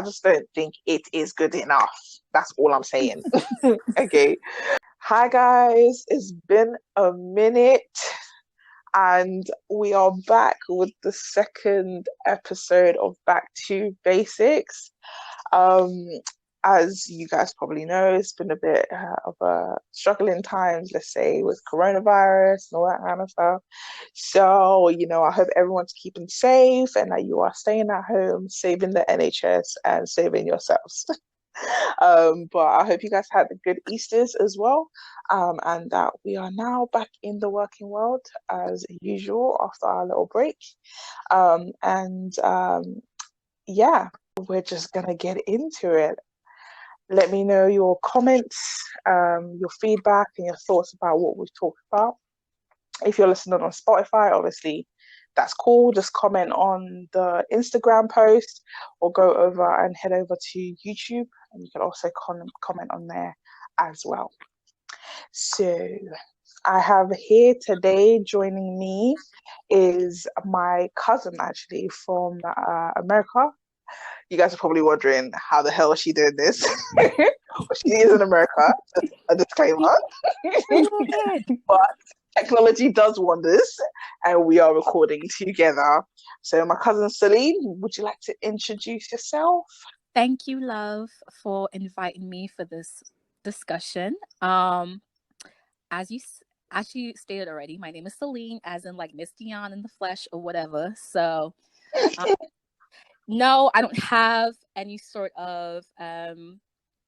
just don't think it is good enough. That's all I'm saying. Okay. Hi guys, it's been a minute and we are back with the second episode of Back to Basics. Um, as you guys probably know, it's been a bit of a struggling times, let's say, with coronavirus and all that kind of stuff. So, I hope everyone's keeping safe and that you are staying at home, saving the NHS and saving yourselves. But I hope you guys had a good Easters as well, and that we are now back in the working world as usual after our little break. And yeah, we're just gonna get into it. Let me know your comments, your feedback, and your thoughts about what we've talked about. If you're listening on Spotify, obviously that's cool. Just comment on the Instagram post or go over and head over to YouTube and you can also comment on there as well. So I have here today joining me is my cousin actually from America. You guys are probably wondering how the hell is she doing this? She is in America, just a disclaimer. But technology does wonders and we are recording together. So my cousin Celine, would you like to introduce yourself? Thank you, love, for inviting me for this discussion. As you stated already, my name is Celine, as in like Miss Dion in the flesh or whatever. So no, I don't have any sort of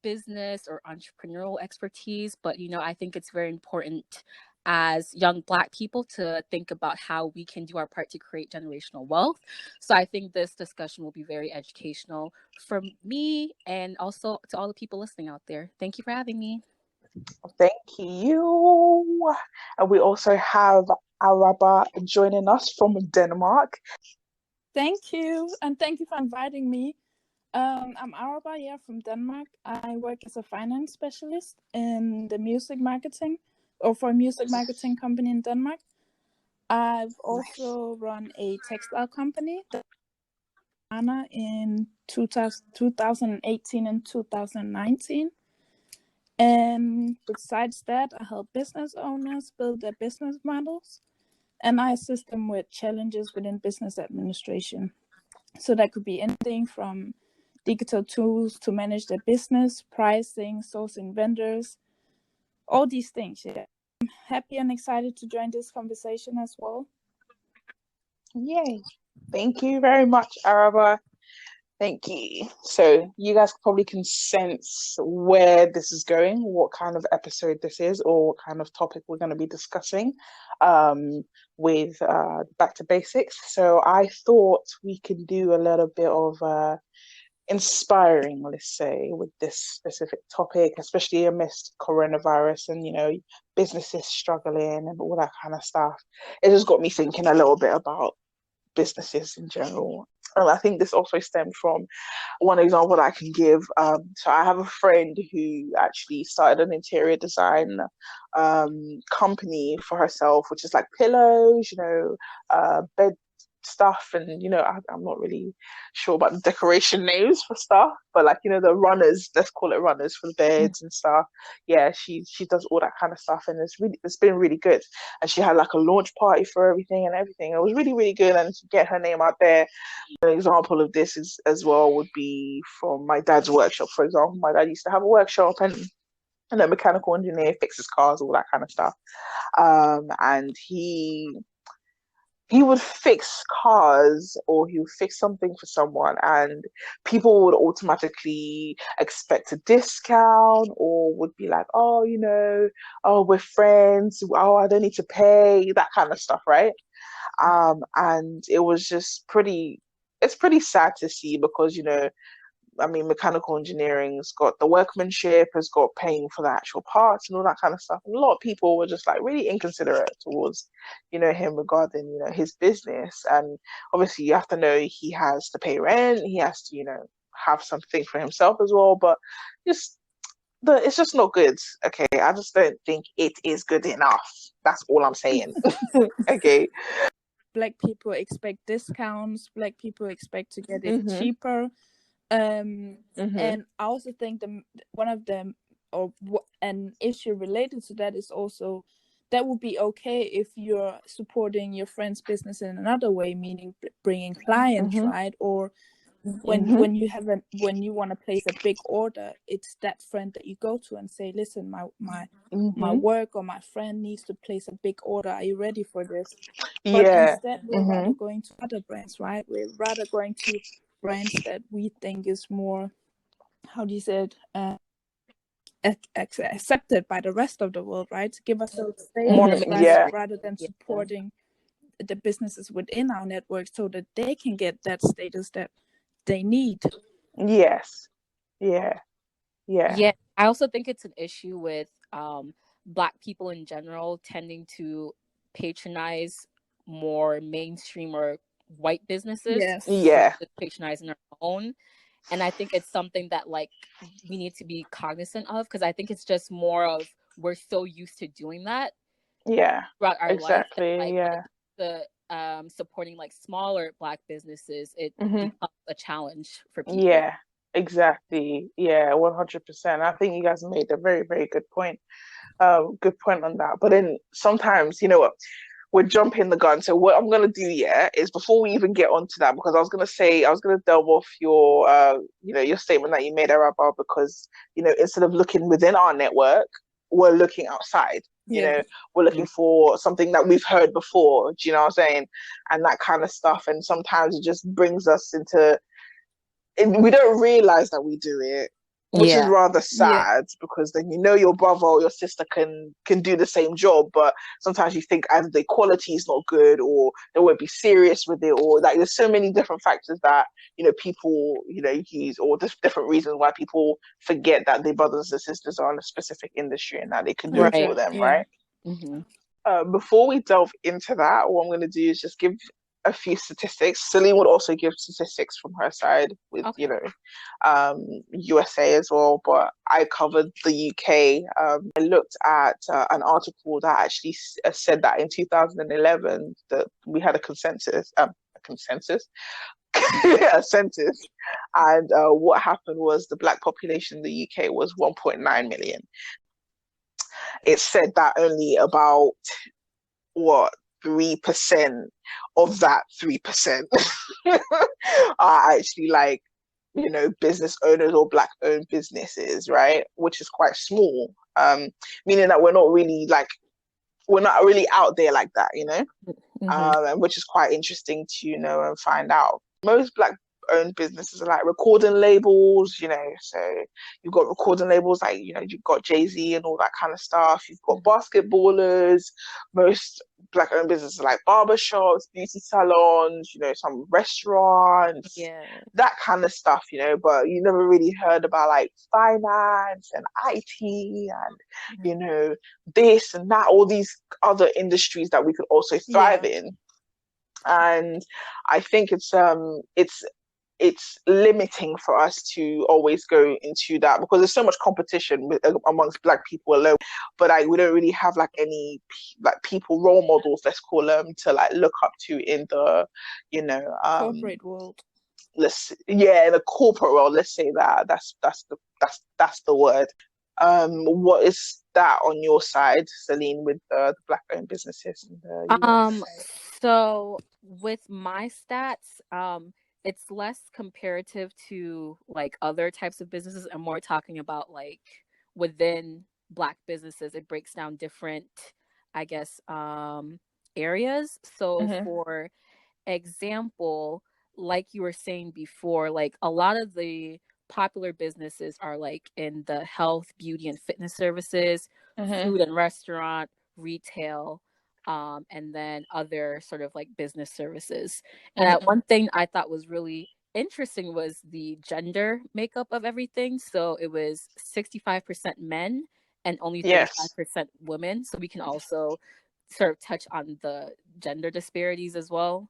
business or entrepreneurial expertise, but I think it's very important as young Black people to think about how we can do our part to create generational wealth. So I think this discussion will be very educational for me and also to all the people listening out there. Thank you for having me. Thank you. And we also have Araba joining us from Denmark. Thank you, and thank you for inviting me. I'm Araba from Denmark. I work as a finance specialist in the music marketing, or for a music marketing company in Denmark. I've also run a textile company in 2018 and 2019. And besides that, I help business owners build their business models, and I assist them with challenges within business administration. So that could be anything from digital tools to manage their business, pricing, sourcing vendors, all these things. Yeah. I'm happy and excited to join this conversation as well. Yay. Thank you very much, Araba. Thank you. So you guys probably can sense where this is going, what kind of episode this is, or what kind of topic we're going to be discussing with Back to Basics. So I thought we could do a little bit of inspiring, let's say, with this specific topic, especially amidst coronavirus and, businesses struggling and all that kind of stuff. It just got me thinking a little bit about businesses in general. And I think this also stemmed from one example that I can give. So I have a friend who actually started an interior design company for herself, which is like pillows, bed stuff, and I'm not really sure about the decoration names for stuff, but like the runners, let's call it runners for the beds and stuff. Yeah, she does all that kind of stuff, and it's been really good. And she had like a launch party for everything. It was really, really good, and to get her name out there. An example of this is as well would be from my dad's workshop. For example, my dad used to have a workshop, and a mechanical engineer, fixes cars, all that kind of stuff. And he would fix cars, or he would fix something for someone, and people would automatically expect a discount, or would be like, oh, we're friends, oh, I don't need to pay, that kind of stuff, right? And it was just it's pretty sad to see, because mechanical engineering's got the workmanship, has got paying for the actual parts and all that kind of stuff. And a lot of people were just like really inconsiderate towards, him regarding, his business. And obviously you have to know he has to pay rent, he has to, have something for himself as well. But it's just not good. Okay. I just don't think it is good enough. That's all I'm saying. Okay. Black people expect discounts. Black people expect to get it cheaper. And I also think one of them, or an issue related to that, is also that would be okay if you're supporting your friend's business in another way, meaning bringing clients, right? Or when you when you want to place a big order, it's that friend that you go to and say, listen, my work or my friend needs to place a big order. Are you ready for this? But instead, we're rather going to other brands, right? We're rather going to brands that we think is more, how do you say it, accepted by the rest of the world, right? To give us those status rather than supporting the businesses within our network so that they can get that status that they need. Yes. Yeah. I also think it's an issue with Black people in general tending to patronize more mainstream or white businesses. Patronizing our own. And I think it's something that like we need to be cognizant of, because I think it's just more of we're so used to doing that throughout our life that, like, when it comes to supporting like smaller Black businesses, it becomes a challenge for people. Exactly. 100%. I think you guys made a very, very good point. Good point on that. But then sometimes, you know what, we're jumping the gun. So what I'm gonna do, is before we even get onto that, because I was gonna delve off your your statement that you made, Araba, because instead of looking within our network, we're looking outside. We're looking for something that we've heard before. Do you know what I'm saying? And that kind of stuff. And sometimes it just brings us into we don't realize that we do it, which is rather sad, because then your brother or your sister can do the same job, but sometimes you think either the quality is not good or they won't be serious with it, or like there's so many different factors that people use, or different reasons why people forget that their brothers and sisters are in a specific industry and that they can do it for them, right? Before we delve into that, what I'm going to do is just give a few statistics. Celine would also give statistics from her side with, USA as well, but I covered the UK. I looked at an article that actually said that in 2011 that we had a census, and what happened was the Black population in the UK was 1.9 million. It said that only about 3% of that 3% are actually like business owners or Black owned businesses, right? Which is quite small, meaning that we're not really out there like that, and which is quite interesting to and find out. Most Black owned businesses are like recording labels, so you've got recording labels like you've got Jay-Z and all that kind of stuff. You've got basketballers. Most Black owned businesses like barbershops, beauty salons, some restaurants, that kind of stuff, but you never really heard about like finance and IT and this and that, all these other industries that we could also thrive in. And I think it's limiting for us to always go into that, because there's so much competition amongst Black people alone, but we don't really have like any like people, role models, let's call them, to like look up to in the corporate world. In the corporate world, let's say that's the word. What is that on your side, Celine, with the Black owned businesses in the US? So with my stats, it's less comparative to like other types of businesses and more talking about like within Black businesses. It breaks down different, I guess, areas. So for example, like you were saying before, like a lot of the popular businesses are like in the health, beauty, and fitness services, food and restaurant, retail, and then other sort of like business services. And one thing I thought was really interesting was the gender makeup of everything. So it was 65% men and only 35% women. So we can also sort of touch on the gender disparities as well.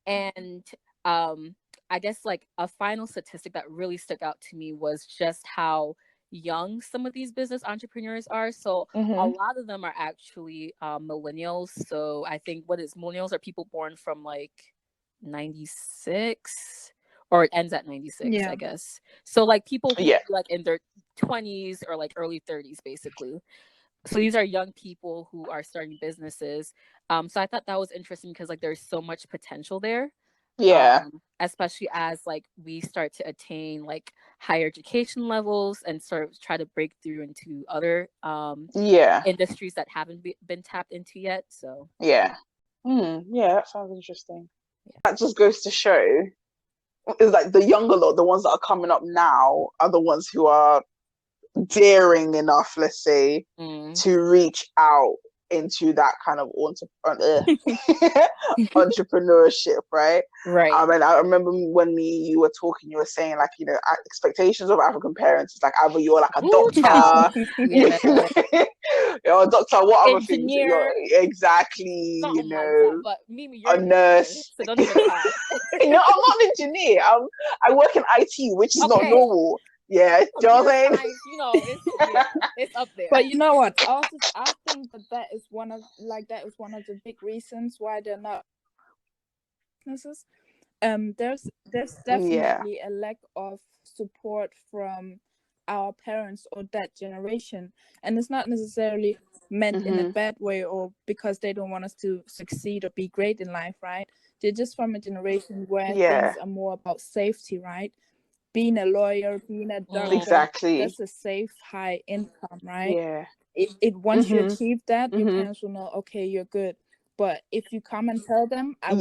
And I guess like a final statistic that really stuck out to me was just how young some of these business entrepreneurs are. So a lot of them are actually millennials. So I think millennials are people born from like 96 or it ends at 96, I guess. So like people who like in their 20s or like early 30s, basically. So these are young people who are starting businesses. So I thought that was interesting because like there's so much potential there. Especially as like we start to attain like higher education levels and sort of try to break through into other industries that haven't been tapped into yet. So yeah, that sounds interesting. That just goes to show is like the younger lot, the ones that are coming up now, are the ones who are daring enough, let's say, to reach out into that kind of entrepreneurship, right? And I remember when you were talking, you were saying like, you know, expectations of African parents is like either you're like a doctor, you're a doctor, what other things? You're exactly, you know, like that, but Mimi, you're a nurse. So don't even try. No, I'm not an engineer. I work in IT, which is not normal. Yeah, do you know what I'm saying? You know, it's up there. But you know what? Also, I think that is one of the big reasons why they're not businesses. There's definitely a lack of support from our parents or that generation, and it's not necessarily meant in a bad way or because they don't want us to succeed or be great in life, right? They're just from a generation where things are more about safety, right? Being a lawyer, being a doctor, that's a safe, high income, right? It once you achieve that, your parents will know, okay, you're good. But if you come and tell them, I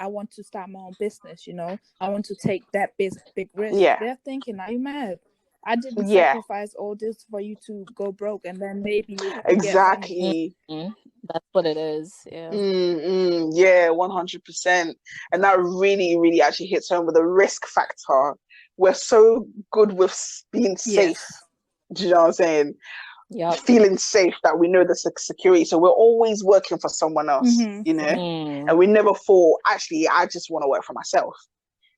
want to start my own business, you know, I want to take that big risk. They're thinking, are you mad? I didn't sacrifice all this for you to go broke and then maybe you can get money. That's what it is. Yeah. 100%. And that really, really actually hits home with the risk factor. We're so good with being safe. Do you know what I'm saying? Feeling safe, that we know the security. So we're always working for someone else, you know? And we never thought, actually, I just want to work for myself.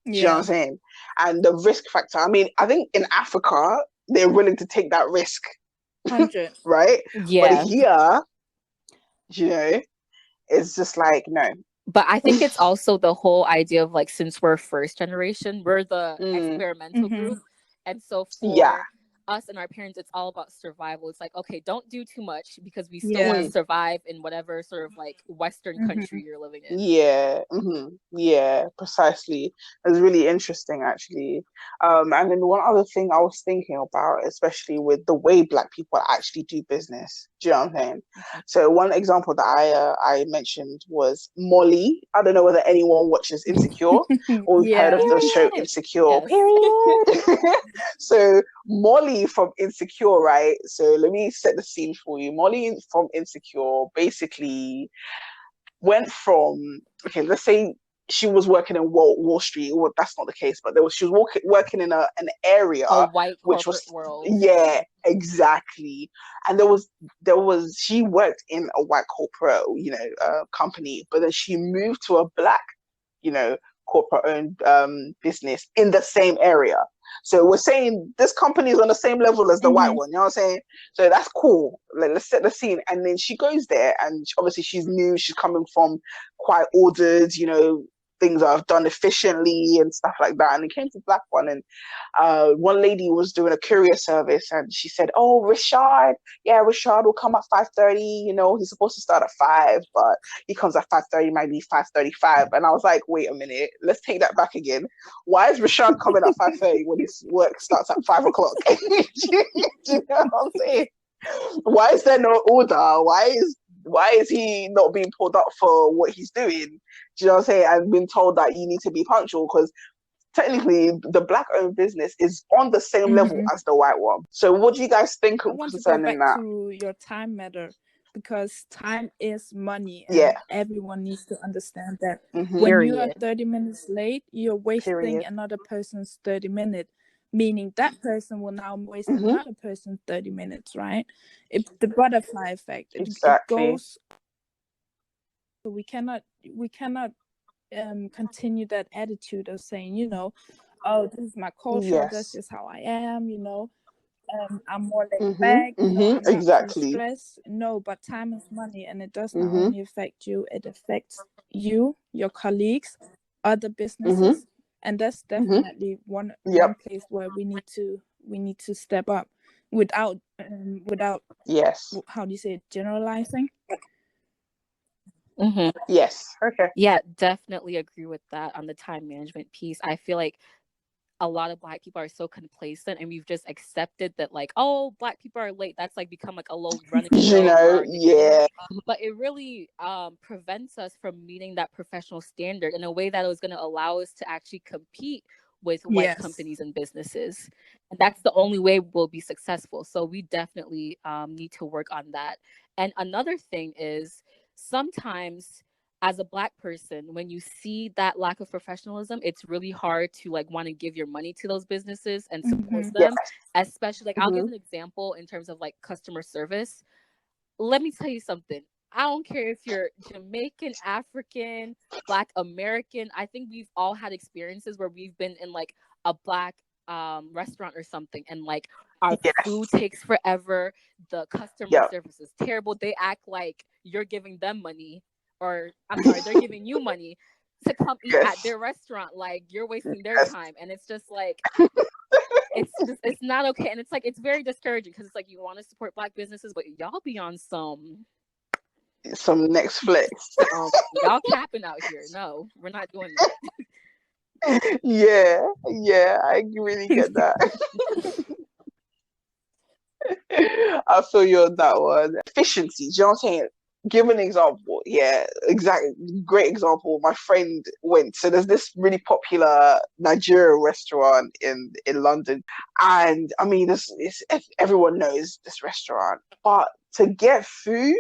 Do you know what I'm saying? And the risk factor, I mean, I think in Africa, they're willing to take that risk. 100. Right? But here, you know, it's just like, no. But I think it's also the whole idea of like, since we're first generation, we're the experimental group. And so for us and our parents, it's all about survival. It's like, okay, don't do too much because we still want to survive in whatever sort of like Western country you're living in. Yeah, precisely. It's really interesting, actually. And then one other thing I was thinking about, especially with the way Black people actually do business. Do you know what I'm saying? So one example that I mentioned was Molly. I don't know whether anyone watches Insecure or we've heard of the show Insecure. Period. So Molly from Insecure, right? So let me set the scene for you. Molly from Insecure basically went from, okay, let's say she was working in Wall Street. Well, that's not the case, but she was working in an area, a white corporate world. Yeah, exactly. And she worked in a white corporate, you know, company, but then she moved to a Black, you know, corporate owned business in the same area. So we're saying this company is on the same level as the white one, you know what I'm saying? So that's cool. Like, let's set the scene. And then she goes there, and obviously she's new. She's coming from quite ordered, you know, things are done efficiently and stuff like that. And it came to Black one, and one lady was doing a courier service, and she said, "Oh, Rashad will come at 5:30. You know, he's supposed to start at 5, but he comes at 5:30, maybe 5:35." And I was like, "Wait a minute, let's take that back again. Why is Rashad coming at 5:30 when his work starts at 5 o'clock?" Do you know what I'm saying? Why is there no order? Why is he not being pulled up for what he's doing? Do you know what I'm saying? I've been told that you need to be punctual because technically the Black-owned business is on the same level as the white one. So what do you guys think concerning that? I want to go back to your time matter, because time is money, and everyone needs to understand that. When you are 30 minutes late, you're wasting another person's 30 minutes. Meaning that person will now waste another person's 30 minutes, right? It's the butterfly effect. It goes. So we cannot continue that attitude of saying, you know, oh, this is my culture. That's just how I am. You know, I'm more laid back. You know, I'm not too stressed. No, but time is money, and it does not only affect you. It affects you, your colleagues, other businesses. And that's Hmm. definitely one Yep. place where we need to step up without Yes. how do you say it, generalizing. Mm-hmm. Yes. Okay. Yeah, definitely agree with that on the time management piece. I feel like a lot of Black people are so complacent, and we've just accepted that, like, oh, Black people are late. That's like become like a low running You joke or know, our nickname. yeah. But it really prevents us from meeting that professional standard in a way that was going to allow us to actually compete with white Yes. companies and businesses. And that's the only way we'll be successful. So we definitely need to work on that. And another thing is sometimes as a Black person, when you see that lack of professionalism, it's really hard to like want to give your money to those businesses and support Mm-hmm. them. Yes. Especially, like, I'll Hmm. give an example in terms of like customer service. Let me tell you something. I don't care if you're Jamaican, African, Black American. I think we've all had experiences where we've been in like a Black restaurant or something, and like our food Yes. takes forever. The customer Yep. service is terrible. They act like you're giving them money, or I'm sorry, they're giving you money to come eat at Yes. their restaurant. Like you're wasting their Yes. time, and it's just like it's not okay. And it's like it's very discouraging because it's like you want to support Black businesses, but y'all be on Some Netflix. y'all capping out here. No, we're not doing that. Yeah. Yeah. I really get that. I feel you on that one. Efficiency. Do you know what I'm saying? Give an example. Yeah, exactly. Great example. My friend went. So there's this really popular Nigerian restaurant in London, and I mean, everyone knows this restaurant, but to get food,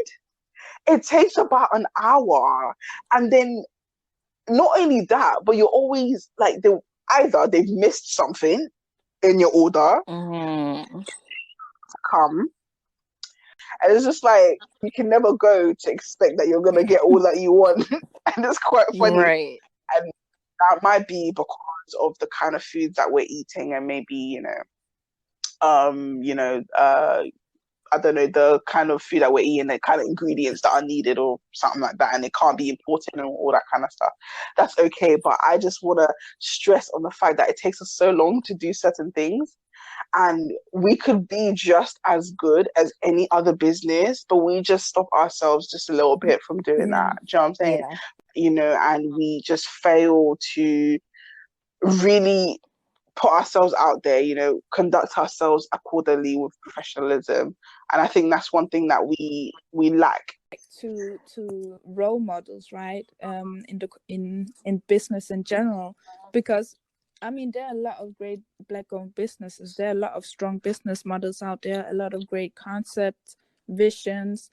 it takes about an hour, and then not only that, but you're always like either they've missed something in your order Mm, to come. And it's just like you can never go to expect that you're gonna get all that you want. And it's quite funny. right. And that might be because of the kind of foods that we're eating and maybe, um, you know, uh I don't know, the kind of food that we're eating, the kind of ingredients that are needed or something like that, and it can't be imported and all that kind of stuff. That's okay. But I just wanna stress on the fact that it takes us so long to do certain things, and we could be just as good as any other business, but we just stop ourselves just a little bit from doing Yeah. that. Do you know what I'm saying? Yeah. And we just fail to really put ourselves out there, conduct ourselves accordingly with professionalism. And I think that's one thing that we lack. To role models, right? In business in general, because I mean there are a lot of great Black-owned businesses. There are a lot of strong business models out there. A lot of great concepts, visions.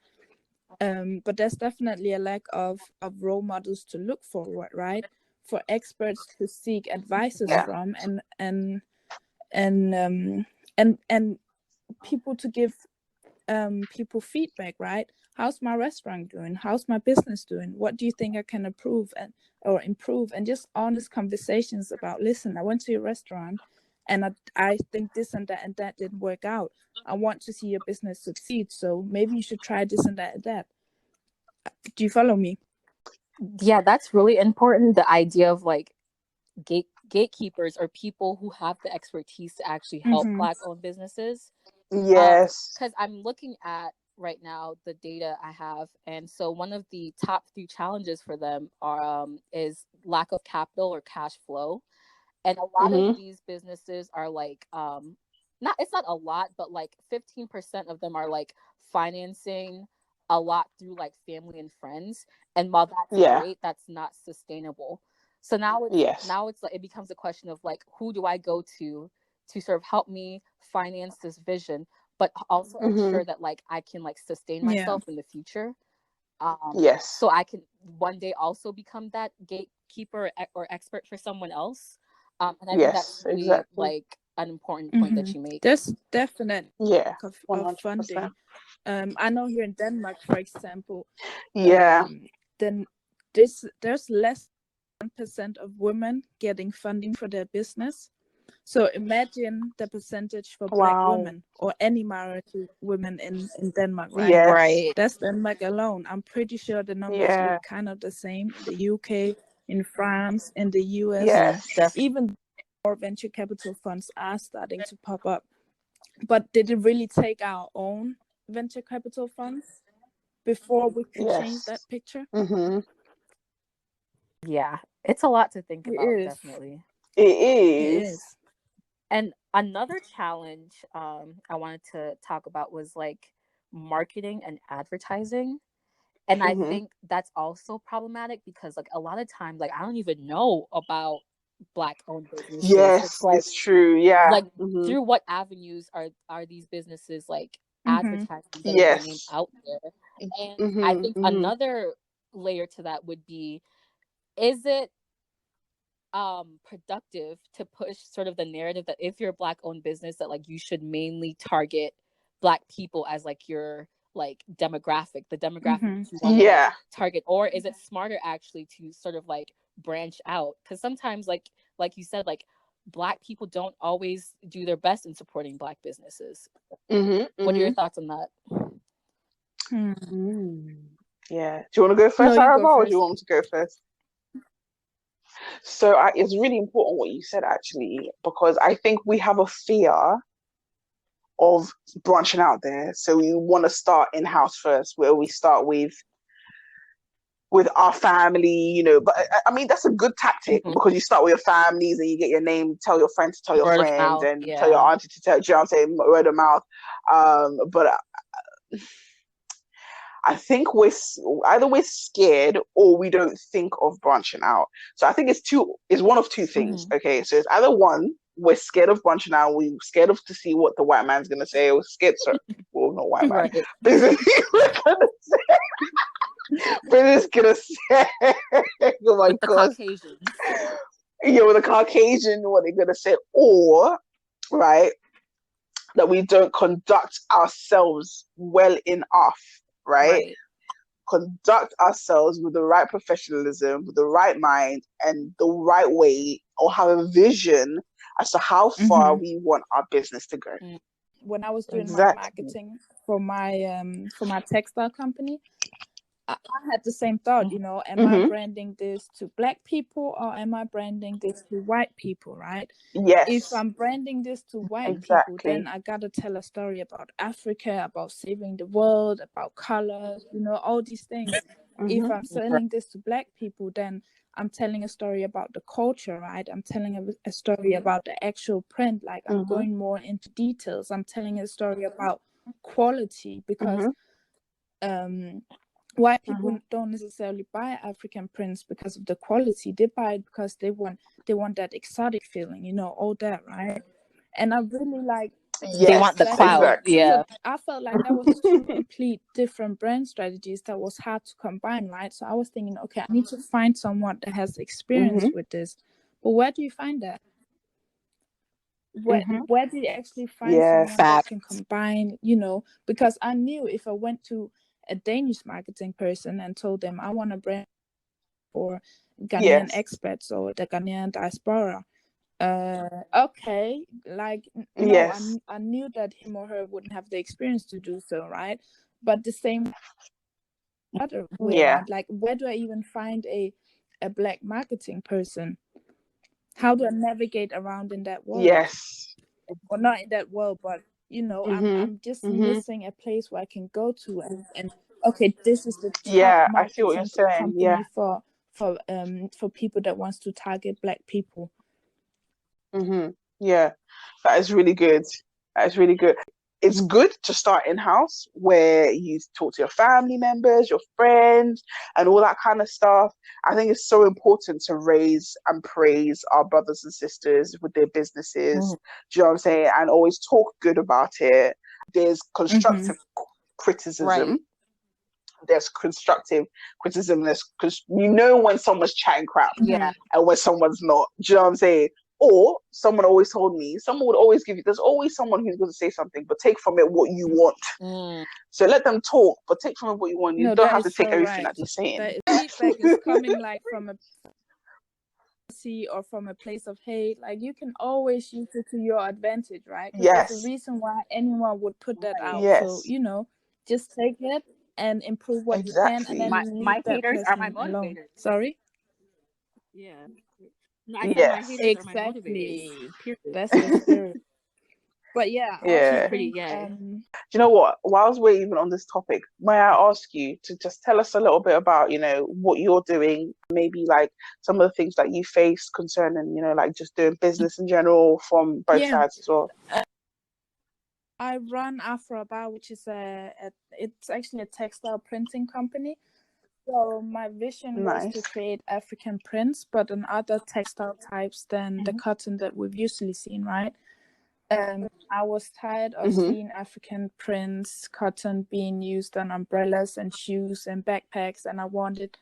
But there's definitely a lack of role models to look forward, right? For experts to seek advices Yeah. from, and and people to give people feedback, right? How's my restaurant doing? How's my business doing? What do you think I can improve or improve? And just honest conversations about, listen, I went to your restaurant and I think this and that didn't work out. I want to see your business succeed. So maybe you should try this and that and that. Do you follow me? Yeah, that's really important. The idea of like gatekeepers or people who have the expertise to actually help Mm-hmm. Black-owned businesses. Yes. Because I'm looking at right now the data I have, and so one of the top 3 challenges for them is lack of capital or cash flow. And a lot of Hmm. these businesses are like not it's not a lot, but like 15% of them are like financing a lot through like family and friends. And while that's Yeah. great, that's not sustainable. So now it's Yes. like it becomes a question of like, who do I go to sort of help me finance this vision, but also Hmm. ensure that like I can like sustain Yeah. myself in the future. Yes. So I can one day also become that gatekeeper or expert for someone else. And I think that's Yes. really Exactly. like an important point Mm-hmm. that you make. There's definite Yeah. of 100%. funding. I know here in Denmark, for example, Yeah. then there's less than 1% of women getting funding for their business. So imagine the percentage for Black Wow. women or any minority women in Denmark, right? Yes. Right. That's Denmark alone. I'm pretty sure the numbers look Yeah. kind of the same in the UK, in France, in the US. Yes. Even more venture capital funds are starting to pop up. But did it really take our own venture capital funds before we can change that Yes. picture? Yeah, it's a lot to think It about, is. definitely. It It is. is. And another challenge I wanted to talk about was like marketing and advertising. And I think that's also problematic because like a lot of times like I don't even know about Black owned businesses. Yes, It's like it's true. Yeah. like through what avenues are these businesses like advertising, getting their name Yes. out there? And I think another layer to that would be, is it productive to push sort of the narrative that if you're a Black owned business that like you should mainly target Black people as like your like demographic, the demographic that you want to like target? Or is it smarter actually to sort of like branch out? Because sometimes like you said, like Black people don't always do their best in supporting Black businesses. What are your thoughts on that? Yeah. Do you want to go first, No, you Araba, go or do first. you want me to go first? So it's really important what you said, actually, because I think we have a fear of branching out there. So we want to start in-house first, where we start with our family, you know. But I mean, that's a good tactic because you start with your families and you get your name, tell your friends to tell your Word of friend, mouth, and yeah. tell your auntie to tell, you know what I'm saying, word of mouth. But I think we're scared or we don't think of branching out. So I think it's one of two things. Okay, so it's either one, we're scared of branching out, we're scared of to see what the white man's gonna say, or scared, sorry, well, not white man, Right. basically we're gonna say, we're just gonna say, oh my With the god, Caucasians. yeah, with a Caucasian, what they're gonna say, or right, that we don't conduct ourselves well enough, right? Conduct ourselves with the right professionalism, with the right mind, and the right way, or have a vision as to how far we want our business to go. When I was doing my marketing for my textile company, I had the same thought, you know, am I branding this to Black people or am I branding this to white people, right? Yes. If I'm branding this to white people, then I gotta tell a story about Africa, about saving the world, about colors, you know, all these things. If I'm selling this to Black people, then I'm telling a story about the culture, right? I'm telling a story about the actual print, like I'm going more into details. I'm telling a story about quality because white people don't necessarily buy African prints because of the quality. They buy it because they want that exotic feeling, you know, all that, right? And I really like they want the cloud. Yeah. So I felt like that was two complete different brand strategies that was hard to combine, right? So I was thinking, okay, I need to find someone that has experience with this. But where do you find that? Where do you actually find someone that can combine, you know? Because I knew if I went to a Danish marketing person and told them I want a brand for Ghanaian expats or the Ghanaian diaspora, okay, like no, I knew that him or her wouldn't have the experience to do so, right? But the same other way around, like where do I even find a Black marketing person? How do I navigate around in that world? Well, not in that world, but you know, I'm just missing a place where I can go to and okay, this is the top marketing company for people that wants to target Black people. Yeah, that is really good. That is really good. It's good to start in-house where you talk to your family members, your friends, and all that kind of stuff. I think it's so important to raise and praise our brothers and sisters with their businesses. Do you know what I'm saying? And always talk good about it. There's constructive criticism. There's constructive criticism. Because you know when someone's chatting crap, and when someone's not. Do you know what I'm saying? Or someone always told me, someone would always give you, there's always someone who's going to say something, but take from it what you want. So let them talk, but take from it what you want. You don't have to take everything that they're saying. That feedback is coming like from a or from a place of hate. Like you can always use it to your advantage, right? Because there's a reason why anyone would put that out. So, you know, just take it and improve what you can, and then leave my that haters person are my motivators. alone. Sorry? Yeah. No, I said my Yes. haters are my motivators. Exactly. Period. That's the spirit. But yeah, I also She's Yeah. pretty. think Yeah. Do you know what? Whilst we're even on this topic, may I ask you to just tell us a little bit about, what you're doing, maybe like some of the things that you face concerning, like just doing business in general from both yeah, sides as well. I run Afrobar, which is it's actually a textile printing company. So my vision was to Nice. create African prints, but on other textile types than the Hmm. cotton that we've usually seen, right? I was tired of Hmm. seeing African prints, cotton being used on umbrellas and shoes and backpacks, and I wanted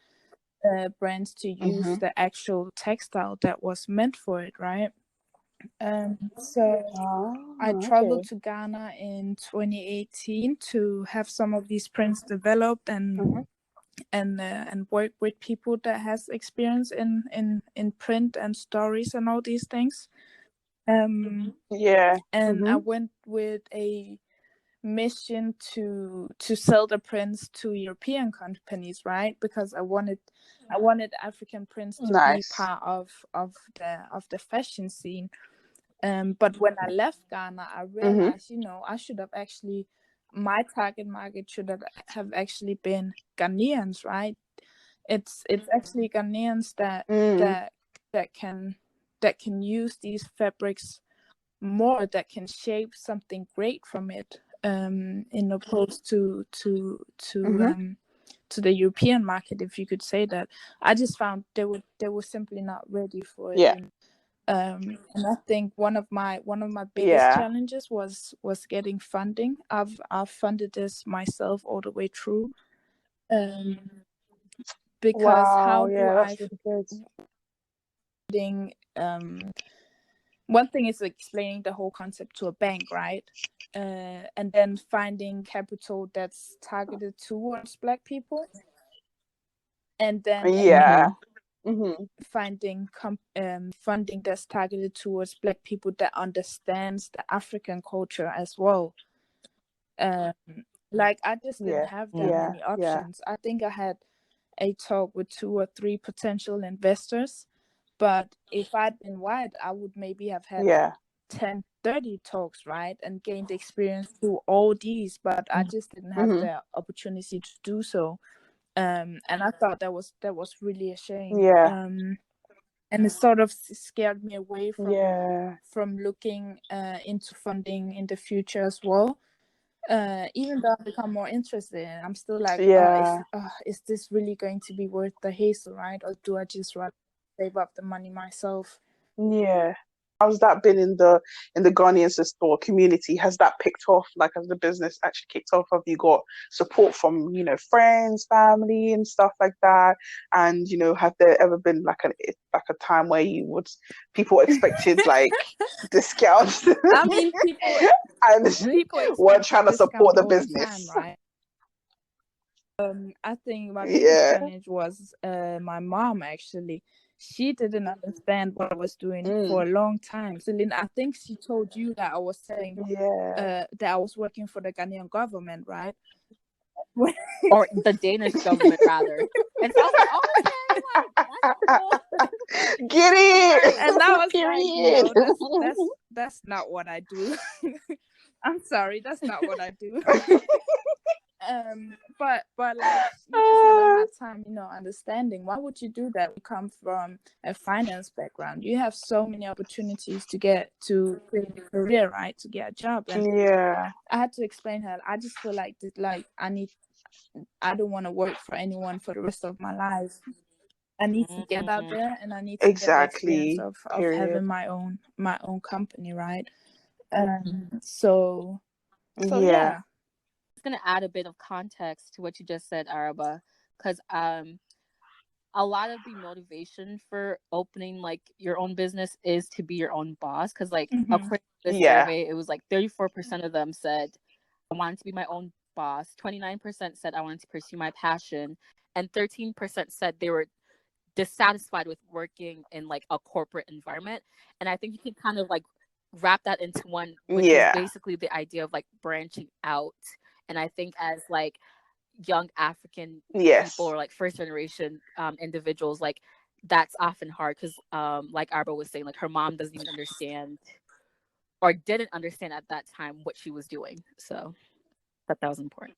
brands to use Hmm. the actual textile that was meant for it, right? So Ah, I traveled okay. to Ghana in 2018 to have some of these prints developed Hmm. and work with people that has experience in print and stories and all these things. Yeah. And I Hmm. went with a mission to sell the prints to European companies, right? Because I wanted African prints to be Nice. part of the fashion scene. But when I left Ghana, I Hmm. realized, I should have actually my target market should have actually been Ghanaians, right? It's actually Ghanaians that Mm. that that can that can use these fabrics more, that can shape something great from it, in opposed Hmm. to the European market, if you could say that. I just found they were simply not ready for it, Yeah. and I think one of my biggest Yeah. challenges was getting funding. I've funded this myself all the way through, um, because Wow. how do Yeah, I that's really good. funding, one thing is explaining the whole concept to a bank, right? And then finding capital that's targeted towards Black people, and then again Yeah. Mm-hmm. Hmm. finding funding that's targeted towards Black people that understands the African culture as well. Um, like I just didn't Yeah. have that Yeah. many Yeah. options. I think I had a talk with 2 or 3 potential investors, but if I'd been white, I would maybe have had Yeah. 10, 30 talks, right, and gained experience through all these, but I just didn't have Hmm. the opportunity to do so. And I thought that was really a shame. Yeah. And it sort of scared me away Yeah. from looking into funding in the future as well. Even though I've become more interested in it, I'm still like, Yeah. is this really going to be worth the hassle, right? Or do I just rather save up the money myself? Yeah. How's that been in the Ghanaian system or community? Has that picked off? Like, has the business actually kicked off? Have you got support from, friends, family, and stuff like that? And have there ever been like a time where people expected like discounts I mean, people and people weren't expected trying to support discount the all the time, business? right? I think my biggest Yeah. challenge was my mom, actually. She didn't understand what I was doing for Mm. a long time. Celine, I think she told you that I was saying Yeah. that I was working for the Ghanaian government, right? Or the Danish government, rather. And so I was like, oh, okay, like that's cool. Get Right. And I it. was like, Period. no, that's not what I do. I'm sorry, that's not what I do. But like she just had a hard time, understanding why would you do that. We come from a finance background. You have so many opportunities to get to create a career, right? To get a job. And Yeah. I had to explain her, I just feel like I don't want to work for anyone for the rest of my life. I need to get out Mm-hmm. there, and I need to get the experience Exactly. of Period. having my own company, right? So Yeah. yeah. Just gonna add a bit of context to what you just said, Araba, because a lot of the motivation for opening like your own business is to be your own boss. Because like Mm-hmm. according to this Yeah. survey, it was like 34% of them said I wanted to be my own boss. 29% said I wanted to pursue my passion, and 13% said they were dissatisfied with working in like a corporate environment. And I think you can kind of like wrap that into one, which is Yeah. basically the idea of like branching out. And I think as like young African people Yes. or like first generation individuals, like that's often hard because like Arba was saying, like her mom doesn't even understand or didn't understand at that time what she was doing. So that was important.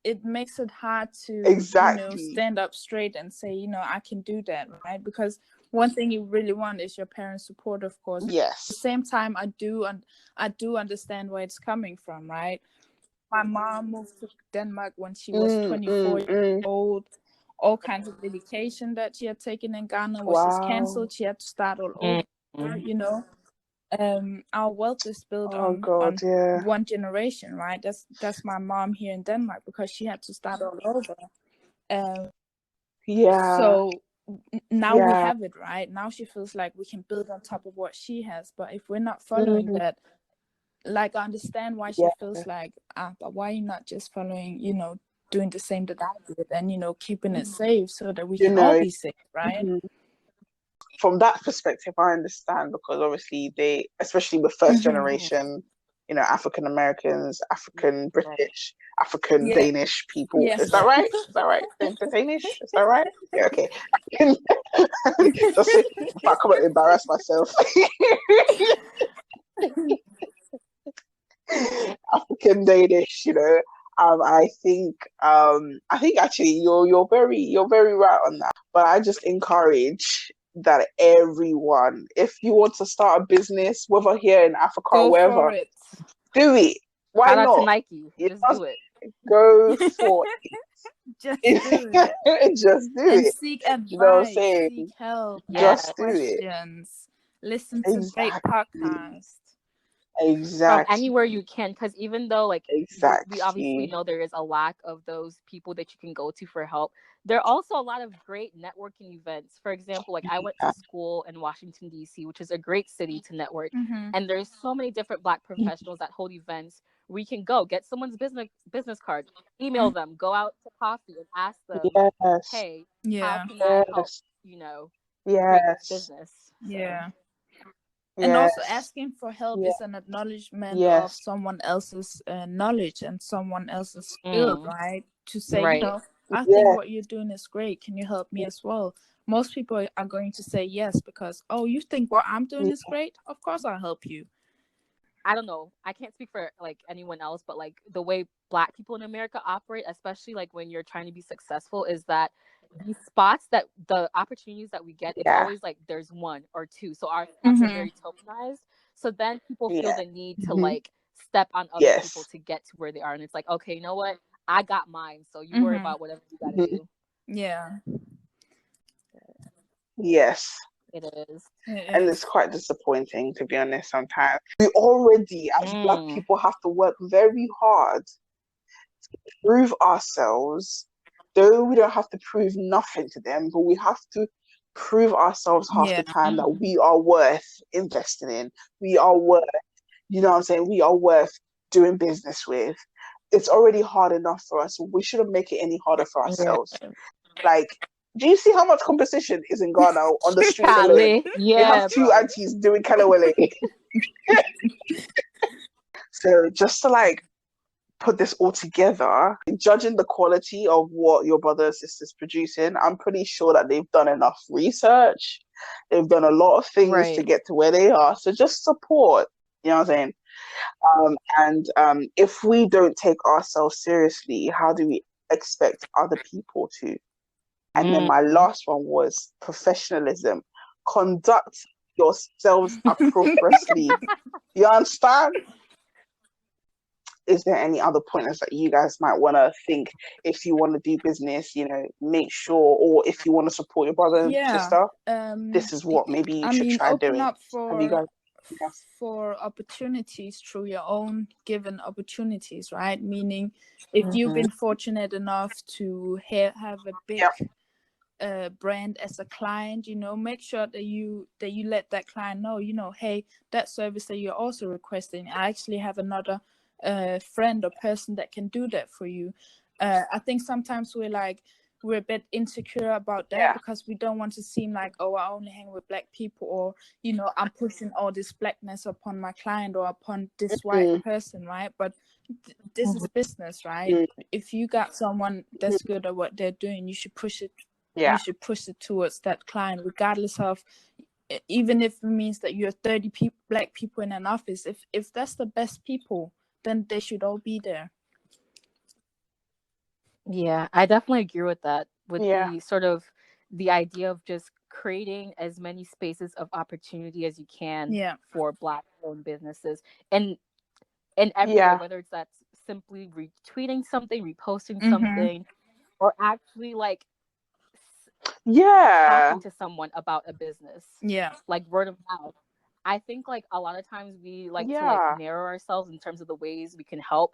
It makes it hard to Exactly. stand up straight and say, I can do that, right? Because one thing you really want is your parents' support, of course. Yes. At the same time, I do understand where it's coming from, right? My mom moved to Denmark when she was 24 years old. All kinds of education that she had taken in Ghana was just cancelled. She had to start all over, our wealth is built on one generation, right? That's my mom here in Denmark, because she had to start all over. So now we have it, right? Now she feels like we can build on top of what she has. But if we're not following that, like, I understand why she feels like, but why are you not just following, doing the same that I did, and keeping it safe so that we can all be safe, right? From that perspective, I understand, because obviously they, especially with first generation, African Americans, African British, African Danish people. Yes. Is that right? Is that right? The Danish? Is that right? Yeah, okay. Just so, if I come and embarrass myself. African Danish, I think actually you're very right on that. But I just encourage that everyone, if you want to start a business, whether here in Africa or wherever, do it. Why Shout out not? to Nike. Just do it. Go for it. Just do it. Just do and it. seek advice, You know what I'm saying? seek help, Just ask do questions, listen to great podcasts. Exactly. From anywhere you can, because even though we obviously Exactly. know there is a lack of those people that you can go to for help, there are also a lot of great networking events. For example, like I went to school in Washington, D.C., which is a great city to network. And there's so many different Black professionals that hold events where you can go get someone's business card, email them, go out to coffee and ask them, hey, how can I help, create this business? So. And also asking for help is an acknowledgement of someone else's knowledge and someone else's skill, right? To say, I think what you're doing is great. Can you help me as well? Most people are going to say yes because, oh, you think what I'm doing is great? Of course I'll help you. I don't know. I can't speak for anyone else, but the way Black people in America operate, especially when you're trying to be successful, is that these spots, that the opportunities that we get, it's always there's one or two. So our spots are very tokenized. So then people feel the need to step on other people to get to where they are. And it's like, okay, you know what? I got mine. So you worry about whatever you got to do. Yeah. Yes. It is. And it's quite disappointing, to be honest, sometimes. We already, as Black people, have to work very hard to prove ourselves. Though we don't have to prove nothing to them, but we have to prove ourselves half the time that we are worth investing in. We are worth, you know what I'm saying? We are worth doing business with. It's already hard enough for us. We shouldn't make it any harder for ourselves. Do you see how much competition is in Ghana on the streets alone? Yeah, you have two aunties doing Kalawele. So just to put this all together, judging the quality of what your brother and sister's producing, I'm pretty sure that they've done enough research. They've done a lot of things to get to where they are. So just support, you know what I'm saying? And if we don't take ourselves seriously, how do we expect other people to? And then my last one was professionalism. Conduct yourselves appropriately. You understand? Is there any other pointers that you guys might want to think if you want to do business, make sure, or if you want to support your brother and sister, this is what maybe you should try doing. Open up for opportunities through your own given opportunities, right? Meaning, if you've been fortunate enough to have a big brand as a client, make sure that you let that client know, hey, that service that you're also requesting, I actually have another friend or person that can do that for you. I think sometimes we're a bit insecure about that because we don't want to seem like, oh, I only hang with Black people, or I'm pushing all this Blackness upon my client or upon this white person, right? But this is business, right? If you got someone that's good at what they're doing, you should push it you should push it towards that client, regardless of, even if it means that you have 30 Black people in an office. If that's the best people, then they should all be there. Yeah, I definitely agree with that. With the sort of the idea of just creating as many spaces of opportunity as you can for Black-owned businesses, and everywhere, whether it's that's simply retweeting something, reposting something, or actually like talking to someone about a business, like word of mouth. I think like a lot of times we like to like narrow ourselves in terms of the ways we can help.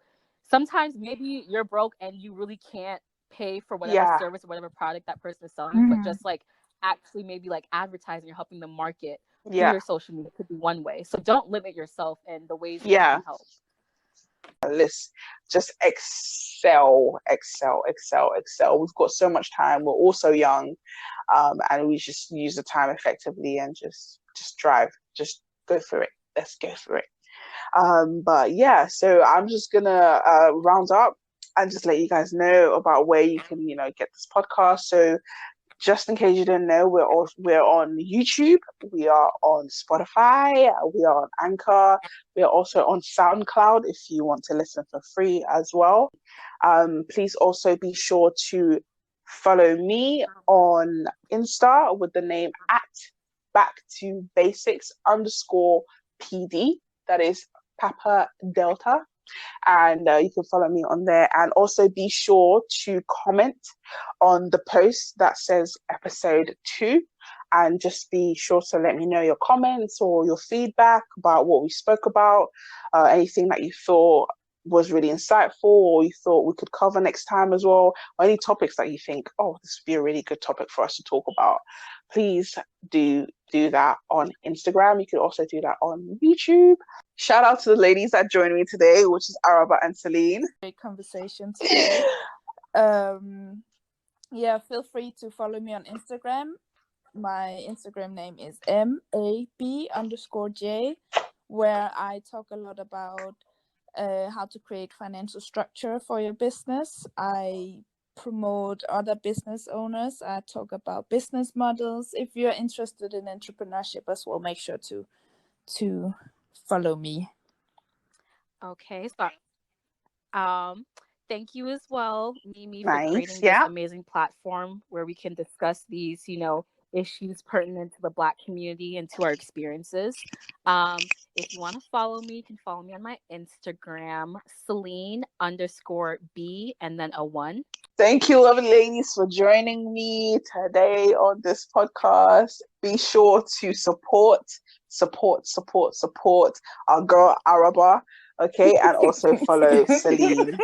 Sometimes maybe you're broke and you really can't pay for whatever service or whatever product that person is selling, but just like actually maybe like advertising or helping them market through your social media could be one way. So don't limit yourself and the ways that you can help. Let's just excel. We've got so much time. We're all so young, and we just use the time effectively and just drive. Just go for it. Let's go for it. But yeah, so I'm just gonna round up and just let you guys know about where you can, get this podcast. So just in case you didn't know, we're on YouTube, we are on Spotify, we are on Anchor, we are also on SoundCloud if you want to listen for free as well. Please also be sure to follow me on Insta with the name @backtobasics_PD. That is Papa Delta. And you can follow me on there, and also be sure to comment on the post that says episode 2, and just be sure to let me know your comments or your feedback about what we spoke about, anything that you thought was really insightful or you thought we could cover next time as well, or any topics that you think, oh, this would be a really good topic for us to talk about. Please do that on Instagram. You can also do that on YouTube. Shout out to the ladies that joined me today, which is Araba and Celine. Great conversation today. Feel free to follow me on Instagram. My Instagram name is MAB_J, where I talk a lot about how to create financial structure for your business. I promote other business owners. I talk about business models. If you're interested in entrepreneurship as well, make sure to follow me. Okay, so thank you as well, Mimi, for creating this amazing platform where we can discuss these, issues pertinent to the Black community and to our experiences. If you want to follow me, you can follow me on my Instagram, Celine_B and then a 1. Thank you, lovely ladies, for joining me today on this podcast. Be sure to support our girl Araba, okay, and also follow Celine.